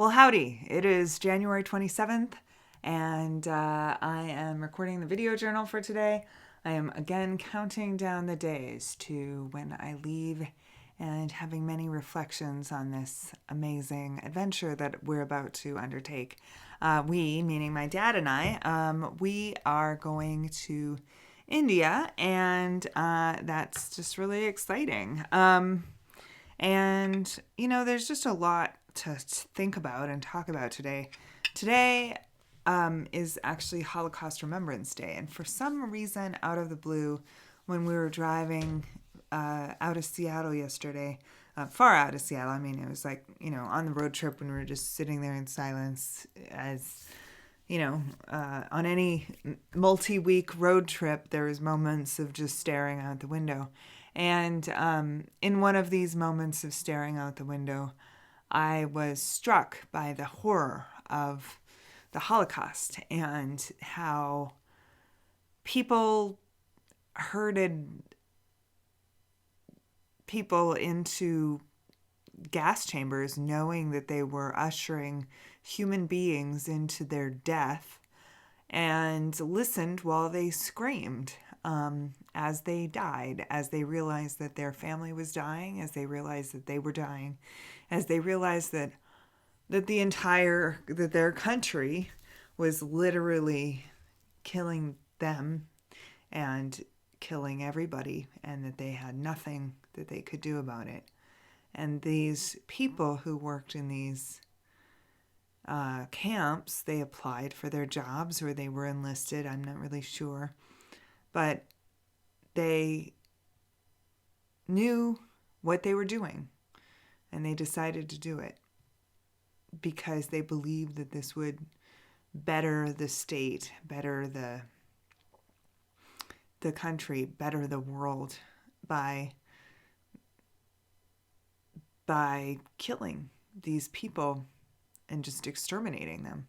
Well, howdy. It is January 27th, and I am recording the video journal for today. I am again counting down the days to when I leave and having many reflections on this amazing adventure that we're about to undertake. We, meaning my dad and I, we are going to India, and that's just really exciting. And, there's just a lot to think about and talk about today. Today is actually Holocaust Remembrance Day. And for some reason, out of the blue, when we were driving out of Seattle yesterday, far out of Seattle, I mean, it was like, on the road trip when we were just sitting there in silence as on any multi-week road trip, there was moments of just staring out the window. And in one of these moments of staring out the window, I was struck by the horror of the Holocaust and how people herded people into gas chambers knowing that they were ushering human beings into their death, and listened while they screamed as they died, as they realized that their family was dying, as they realized that they were dying, as they realized that their country was literally killing them and killing everybody, and that they had nothing that they could do about it. And these people who worked in these camps, they applied for their jobs or they were enlisted, I'm not really sure. But they knew what they were doing, and they decided to do it because they believed that this would better the state, better the country, better the world by killing these people and just exterminating them.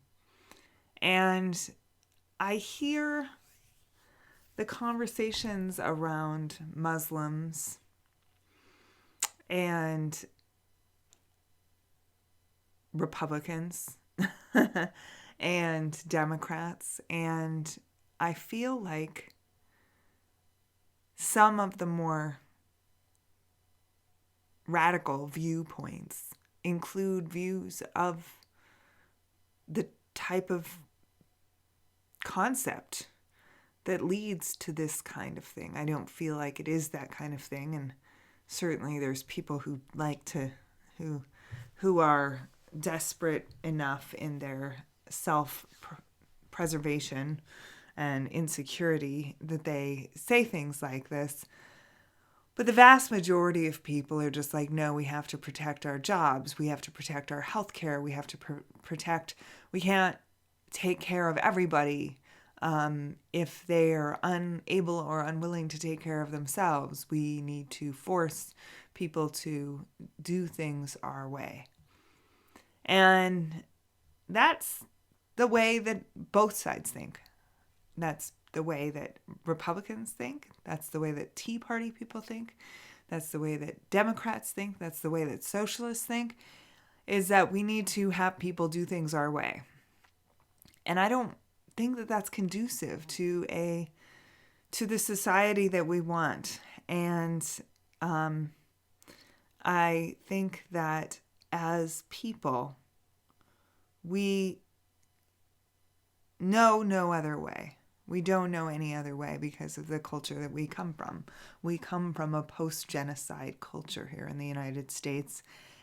And I hear the conversations around Muslims and Republicans and Democrats, and I feel like some of the more radical viewpoints include views of the type of concept that leads to this kind of thing. I don't feel like it is that kind of thing, and certainly there's people who who are desperate enough in their self-preservation and insecurity that they say things like this. But the vast majority of people are just like, no, we have to protect our jobs. We have to protect our health care. We have to we can't take care of everybody if they are unable or unwilling to take care of themselves. We need to force people to do things our way. And that's the way that both sides think. That's the way that Republicans think. That's the way that Tea Party people think. That's the way that Democrats think. That's the way that socialists think, is that we need to have people do things our way. And I don't think that that's conducive to the society that we want. And I think that as people, we know no other way. We don't know any other way because of the culture that we come from. We come from a post-genocide culture here in the United States,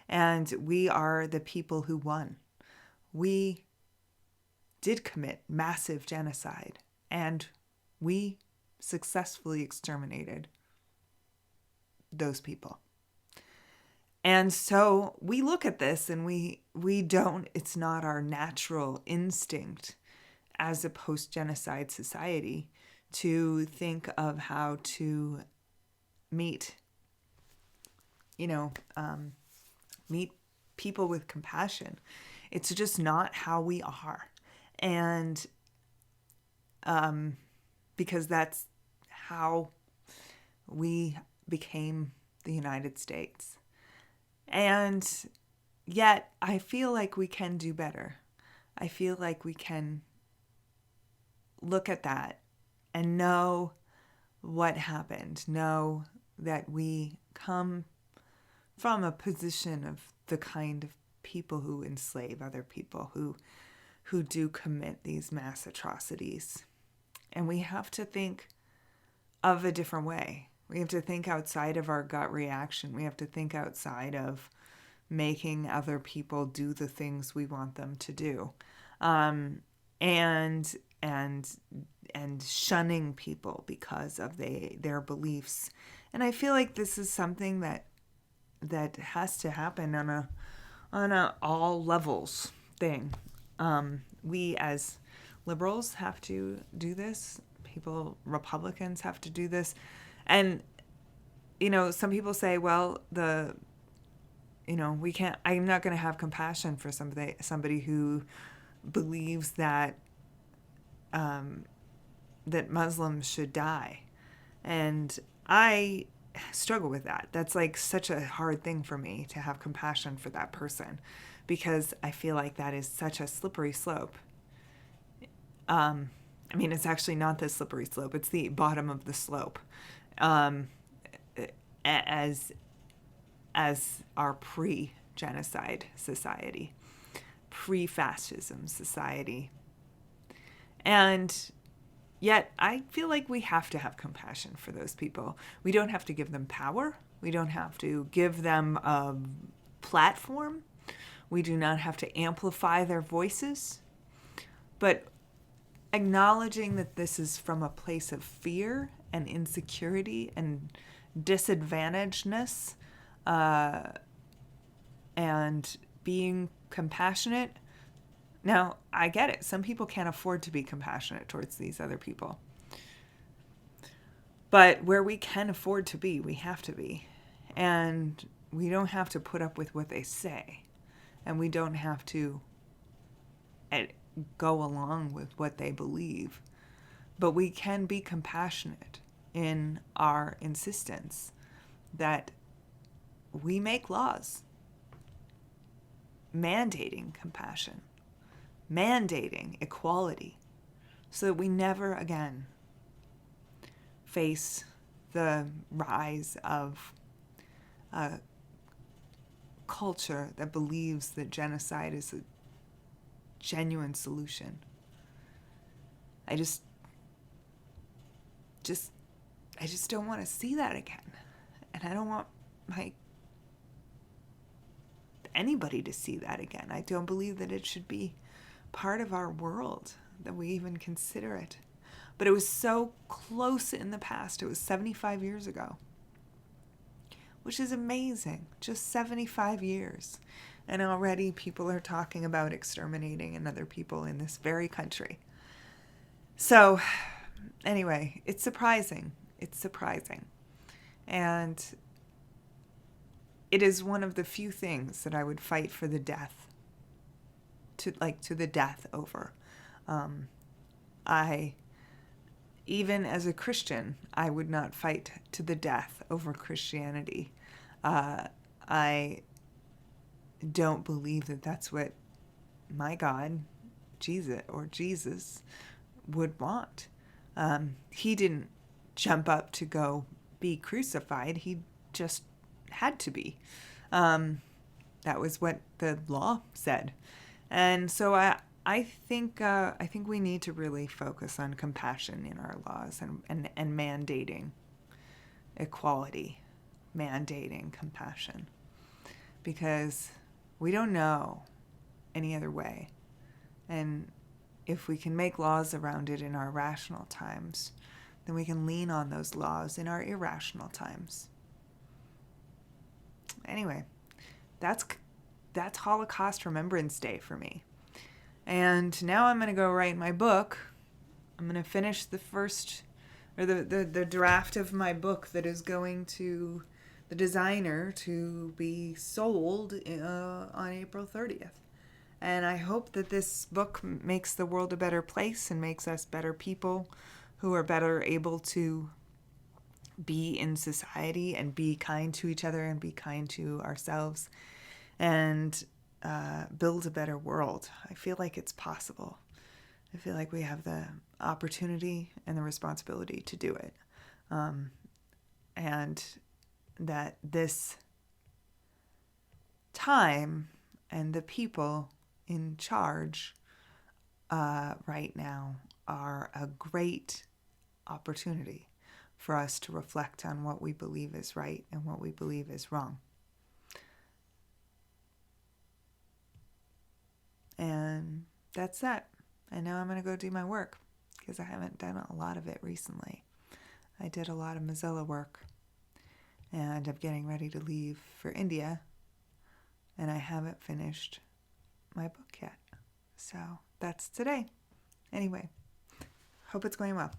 and we are the people who won. We did commit massive genocide, and we successfully exterminated those people. And so we look at this and it's not our natural instinct as a post-genocide society to think of how to meet people with compassion. It's just not how we are. And because that's how we became the United States. And, yet I feel like we can do better. I feel like we can look at that and know what happened, know that we come from a position of the kind of people who enslave other people, who do commit these mass atrocities. And we have to think of a different way. We have to think outside of our gut reaction. We have to think outside of making other people do the things we want them to do, and shunning people because of their beliefs. And I feel like this is something that has to happen on a all levels thing. We as liberals have to do this. Republicans have to do this. And, some people say, well, we can't, I'm not going to have compassion for somebody who believes that Muslims should die. And I struggle with that. That's like such a hard thing for me, to have compassion for that person, because I feel like that is such a slippery slope. It's actually not the slippery slope. It's the bottom of the slope. As our pre-genocide society, pre-fascism society. And yet I feel like we have to have compassion for those people. We don't have to give them power. We don't have to give them a platform. We do not have to amplify their voices. But acknowledging that this is from a place of fear and insecurity and disadvantagedness, and being compassionate. Now, I get it. Some people can't afford to be compassionate towards these other people. But where we can afford to be, we have to be. And we don't have to put up with what they say. And we don't have to go along with what they believe. But we can be compassionate in our insistence that we make laws mandating compassion, mandating equality, so that we never again face the rise of a culture that believes that genocide is a genuine solution. I just don't want to see that again. And I don't want anybody to see that again. I don't believe that it should be part of our world, that we even consider it. But it was so close in the past. It was 75 years ago, which is amazing. Just 75 years. And already people are talking about exterminating another people in this very country. So anyway, it's surprising. It's surprising. And it is one of the few things that I would fight for the death, to the death over. Even as a Christian, I would not fight to the death over Christianity. I don't believe that that's what my God, Jesus, would want. He didn't jump up to go be crucified. He just had to be. That was what the law said. And so I think we need to really focus on compassion in our laws and mandating equality, mandating compassion, because we don't know any other way. And if we can make laws around it in our rational times, then we can lean on those laws in our irrational times. Anyway, that's Holocaust Remembrance Day for me. And now I'm going to go write my book. I'm going to finish the draft of my book that is going to the designer to be sold on April 30th. And I hope that this book makes the world a better place and makes us better people who are better able to be in society and be kind to each other and be kind to ourselves. And build a better world. I feel like it's possible. I feel like we have the opportunity and the responsibility to do it. And that this time and the people in charge right now are a great opportunity for us to reflect on what we believe is right and what we believe is wrong. And that's that. And now I'm going to go do my work because I haven't done a lot of it recently. I did a lot of Mozilla work and I'm getting ready to leave for India and I haven't finished my book yet. So that's today. Anyway, hope it's going well.